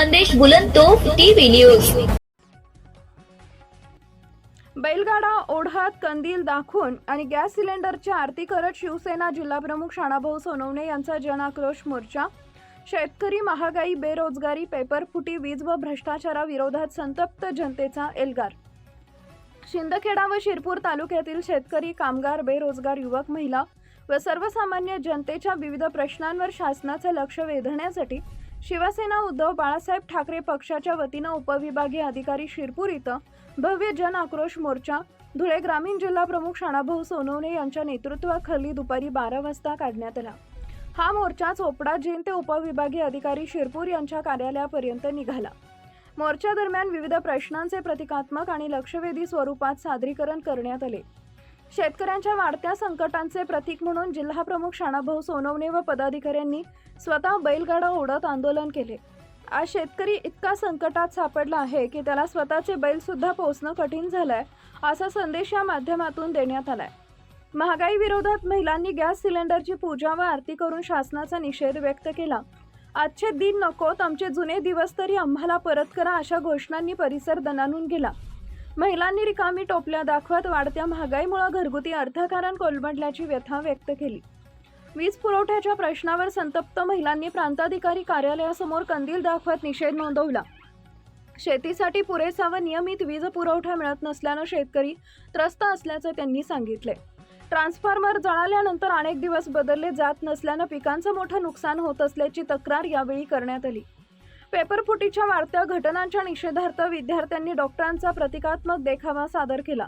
संदेश बुलंदतोफ TV news. बैलगाडा ओढ्यात कंदील दाखवून आणि गॅस सिलेंडरची आरती करत शिवसेना जिल्हाप्रमुख शाणाभाऊ सोनवणे यांचा जनआक्रोश मोर्चा। शेतकरी, महागाई, बेरोजगारी, पेपरफुटी, वीज व भ्रष्टाचाराविरोधात संतप्त जनतेचा एल्गार। शिंदखेडा व शिरपूर तालुक्यातील शेतकरी, कामगार, बेरोजगार युवक, महिला व सर्वसामान्य जनतेच्या विविध प्रश्नांवर शासनाचे लक्ष वेधण्यासाठी शिवसेना उद्धव बाळासाहेब ठाकरे पक्षाच्या वतीने उपविभागीय अधिकारी शिरपूर इथं भव्य जन आक्रोश मोर्चा धुळे ग्रामीण जिल्हा प्रमुख शाणाभाऊ सोनवणे यांच्या नेतृत्वाखाली दुपारी 12 वाजता काढण्यात आला। हा मोर्चा चोपडा जेन ते उपविभागीय अधिकारी शिरपूर यांच्या कार्यालयापर्यंत निघाला। मोर्चा दरम्यान विविध प्रश्नांचे प्रतिकात्मक आणि लक्षवेधी स्वरूपात सादरीकरण करण्यात आले। शेतकऱ्यांच्या वाढत्या संकटांचे प्रतीक म्हणून जिल्हा प्रमुख शाणाभाऊ सोनवणे व पदाधिकाऱ्यांनी स्वतः बैलगाडा ओढत आंदोलन केले। आज शेतकरी इतका संकटात सापडला आहे की त्याला स्वतःचे बैल सुद्धा पोहोचणं कठीण झालंय, असा संदेश या माध्यमातून देण्यात आलाय। महागाई विरोधात महिलांनी गॅस सिलेंडरची पूजा व आरती करून शासनाचा निषेध व्यक्त केला। आजचे दिन नकोत, आमचे जुने दिवस तरी आम्हाला परत करा, अशा घोषणांनी परिसर दणाणून गेला। महिलांनी रिकामी टोपल्या दाखवत वाढत्या महागाईमुळे घरगुती अर्थकारण कोलमडल्याची व्यथा व्यक्त केली। वीज पुरवठ्याच्या प्रश्नावर संतप्त महिलांनी प्रांताधिकारी कार्यालयासमोर कंदील दाखवत निषेध नोंदवला। शेतीसाठी पुरेसा व नियमित वीज पुरवठा मिळत नसल्याने शेतकरी त्रस्त असल्याचे त्यांनी सांगितले। ट्रान्सफॉर्मर जळाल्यानंतर अनेक दिवस बदलले जात नसल्याने पिकांचं मोठं नुकसान होत असल्याची तक्रार यावेळी करण्यात आली। पेपरफुटीच्या वाढत्या घटनांच्या निषेधार्थ विद्यार्थ्यांनी डॉक्टरांचा प्रतिकात्मक देखावा सादर केला।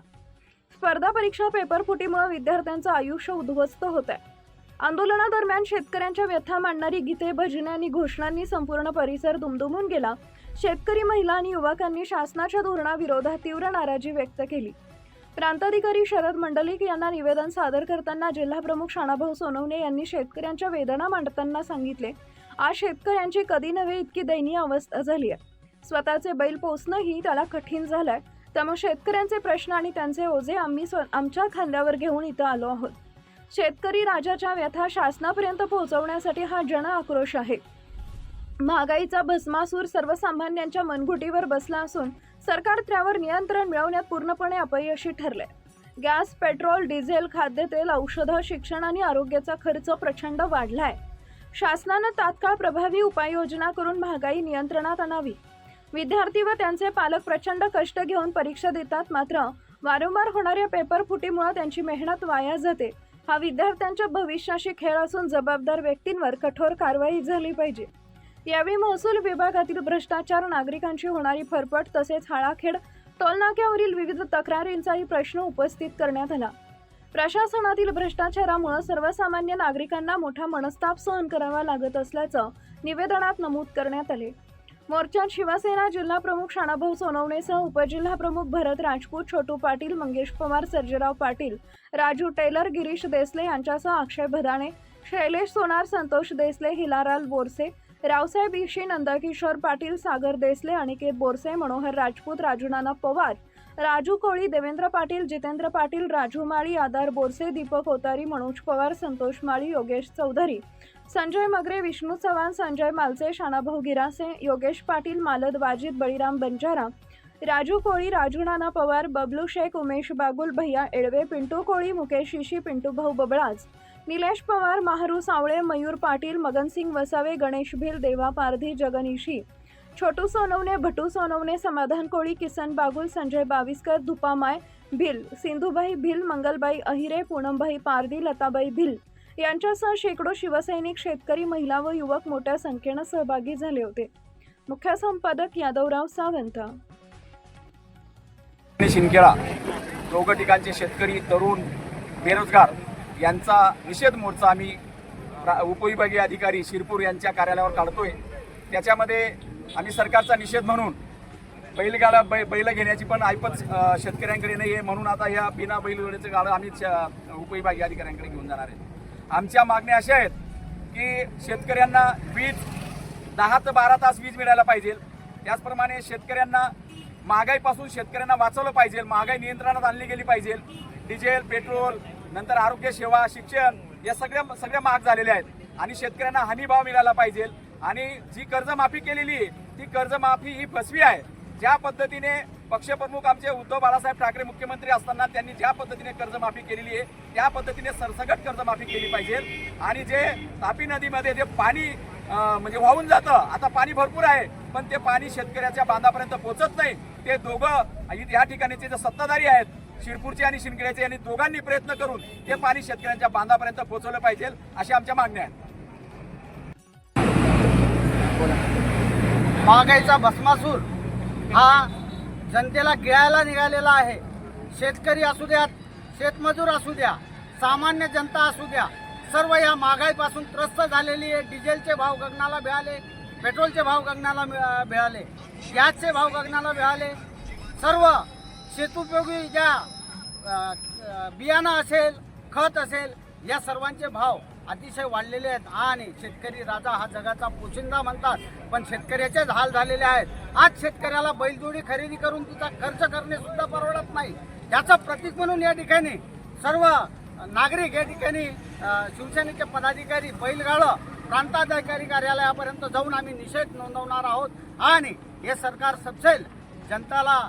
स्पर्धा परीक्षा पेपरफुटीमुळे विद्यार्थ्यांचं आयुष्य उद्ध्वस्त होत आहे। आंदोलनादरम्यान शेतकऱ्यांच्या व्यथा मांडणारी गीते, भजने आणि घोषणांनी संपूर्ण परिसर दुमदुमून गेला। शेतकरी, महिला आणि युवकांनी शासनाच्या धोरणाविरोधात तीव्र नाराजी व्यक्त केली। प्रांताधिकारी शरद मंडलिक यांना निवेदन सादर करताना जिल्हाप्रमुख शाणाभाऊ सोनवणे यांनी शेतकऱ्यांच्या वेदना मांडताना सांगितले, आज शेतकऱ्यांची कधी नव्हे इतकी दयनीय अवस्था झाली आहे। स्वतःचे बैल पोसणंही त्याला कठीण झालंय। त्यामुळे शेतकऱ्यांचे प्रश्न आणि त्यांचे ओझे आम्ही आमच्या खांद्यावर घेऊन इथं आलो आहोत। शेतकरी राजाच्या व्यथा शासनापर्यंत पोहोचवण्यासाठी हा जन आक्रोश आहे। महागाईचा भस्मासूर सर्वसामान्यांच्या मनगुटीवर बसला असून सरकार त्यावर नियंत्रण मिळवण्यात पूर्णपणे अपयशी ठरले। गॅस, पेट्रोल, डिझेल, खाद्यतेल, औषधं, शिक्षण आणि आरोग्याचा खर्च प्रचंड वाढलाय। शासनाने तात्काळ प्रभावी उपाययोजना करून महागाई नियंत्रणात आणावी। विद्यार्थी व त्यांचे पालक प्रचंड कष्ट घेऊन परीक्षा देतात, मात्र वारंवार होणाऱ्या पेपरफुटीमुळे त्यांची मेहनत वाया जाते। हा विद्यार्थ्यांच्या भविष्याशी खेळ असून जबाबदार व्यक्तींवर कठोर कारवाई झाली पाहिजे। यावेळी महसूल विभागातील भ्रष्टाचार, नागरिकांची होणारी फरफट तसेच हाळाखेड टोलनाक्यावरील विविध तक्रारींचाही प्रश्न उपस्थित करण्यात आला। प्रशासनातील भ्रष्टाचारामुळे सर्वसामान्य नागरिकांना मोठा मनस्ताप सहन करावा लागत असल्याचं निवेदनात नमूद करण्यात आले। मोर्चात शिवसेना जिल्हा प्रमुख शाणाभाऊ सोनवणेसह उपजिल्हा प्रमुख भरत राजपूत, छोटू पाटील, मंगेश पवार, सर्जेराव पाटील, राजू टेलर, गिरीश देसले यांच्यासह अक्षय भदाणे, शैलेश सोनार, संतोष देसले, हिलालाल बोरसे, रावसाहेब इशी, नंदकिशोर पाटील, सागर देसले, अनिकेत बोरसे, मनोहर राजपूत, राजूनाना पवार, राजू कोळी, देवेंद्र पाटील, जितेंद्र पाटील, राजू माळी, आदार बोरसे, दीपक ओतारी, मनोज पवार, संतोष माळी, योगेश चौधरी, संजय मगरे, विष्णू चव्हाण, संजय मालचे, शाणाभाऊ गिरासे, योगेश पाटील, मालद वाजिद, बळीराम बंजारा, राजू कोळी, राजू नाना पवार, बबलू शेख, उमेश बागुल, भैया एडवे, पिंटू कोळी, मुकेश इशी, पिंटू भाऊ बबळाज, निलेश पवार, महारू सावळे, मयूर पाटील, मगनसिंग वसावे, गणेश भिल, देवा पारधी, जगन इशी, छोटू सोनवणे, भटू सोनवणे, समाधान कोळी, किसन बागुल, संजय बाविस्कर, धुपामाय भिल, सिंधुबाई भिल, मंगलबाई अहिरे, पूनमबाई पारधी, लताबाई भिल यांच्यासह शेकडो शिवसैनिक, शेतकरी, महिला व युवक मोठ्या संख्येने सहभागी झाले होते। मुख्य संपादक यादवराव सावंत। शिंदखेडा दोघं ठिकाणचे शेतकरी, तरुण, बेरोजगार यांचा निषेध मोर्चा आम्ही उपविभागीय अधिकारी शिरपूर यांच्या कार्यालयावर काढतोय। त्याच्यामध्ये आम्ही सरकारचा निषेध म्हणून बैल घेण्याची पण ऐपत शेतकऱ्यांकडे नाही आहे, म्हणून आता या बिना बैलगाडीचं गाडं आम्ही उपविभागीय अधिकाऱ्यांकडे घेऊन जाणार आहे। आमच्या मागण्या अशा आहेत की शेतकऱ्यांना वीज 10 ते 12 तास वीज मिळायला पाहिजे। त्याचप्रमाणे शेतकऱ्यांना महागाईपासून शेतकऱ्यांना वाचवलं पाहिजे, महागाई नियंत्रणात आणली गेली पाहिजे। डिझेल, पेट्रोल, नंतर आरोग्य सेवा, शिक्षण या सगळ्या महाग झालेल्या आहेत आणि शेतकऱ्यांना हमी भाव मिळाला पाहिजे। आणि जी कर्जमाफी केलेली ती कर्जमाफी ही फसवी आहे. ज्या पद्धतीने पक्षप्रमुख आमचे उद्धव बाळासाहेब ठाकरे मुख्यमंत्री असताना त्यांनी ज्या पद्धतीने कर्जमाफी केलेली आहे त्या पद्धतीने सरसकट कर्जमाफी केली पाहिजे. आणि जे तापी नदीमध्ये जे पाणी म्हणजे वाहून जातं, आता पाणी भरपूर आहे पण ते पाणी शेतकऱ्याच्या बांधापर्यंत पोहोचत नाही. ते दोघं या ठिकाणचे जे सत्ताधारी आहेत शिरपूरचे आणि शिंदखेड्याचे यांनी दोघांनी प्रयत्न करून ते पाणी शेतकऱ्यांच्या बांधापर्यंत पोहोचवलं पाहिजे अशी आमच्या मागण्या आहेत. महागाईचा भस्मासूर हा जनतेला गिळायला निघालेला आहे. शेतकरी असू द्या, शेतमजूर असू द्या, सामान्य जनता असू द्या, सर्व या महागाईपासून त्रस्त झालेली आहे. डिझेलचे भाव गगनाला भिळाले, पेट्रोलचे भाव गगनाला भिळाले, गॅसचे भाव गगनाला भिळाले. सर्व शेतोपयोगी ज्या बियाणं असेल, खत असेल, या सर्वांचे भाव अतिशय वाढलेले आहेत. आणि शेतकरी राजा हा जगाचा पोशिंदा म्हणतात, पण शेतकऱ्याचेच हाल झालेले आहेत. आज शेतकऱ्याला बैलजोडी खरेदी करून तिचा खर्च करणे सुद्धा परवडत नाही. याचं प्रतीक म्हणून या ठिकाणी सर्व नागरिक या ठिकाणी शिवसेनेचे पदाधिकारी बैलगाडा प्रांताधिकारी कार्यालयापर्यंत जाऊन आम्ही निषेध नोंदवणार आहोत. आणि हे सरकार सपशेल जनताला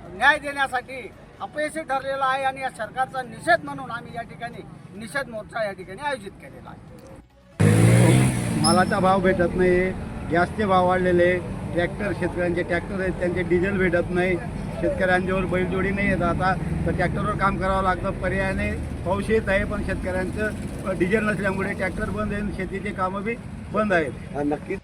न्याय देण्यासाठी अपयशी ठरलेलं आहे. आणि या सरकारचा निषेध म्हणून आम्ही या ठिकाणी निषेध मोर्चा या ठिकाणी आयोजित केलेला आहे. मालाचा भाव भेटत नाही, गॅसचे भाव वाढलेले, ट्रॅक्टर शेतकऱ्यांचे ट्रॅक्टर आहेत त्यांचे डिझेल भेटत नाही, शेतकऱ्यांच्यावर बैलजोडी नाही येत. आता तर ट्रॅक्टरवर काम करावं लागतं. पर्यायाने पाऊस येत आहे पण शेतकऱ्यांचं डिझेल नसल्यामुळे ट्रॅक्टर बंद आहे, शेतीचे कामं बी बंद आहेत. नक्कीच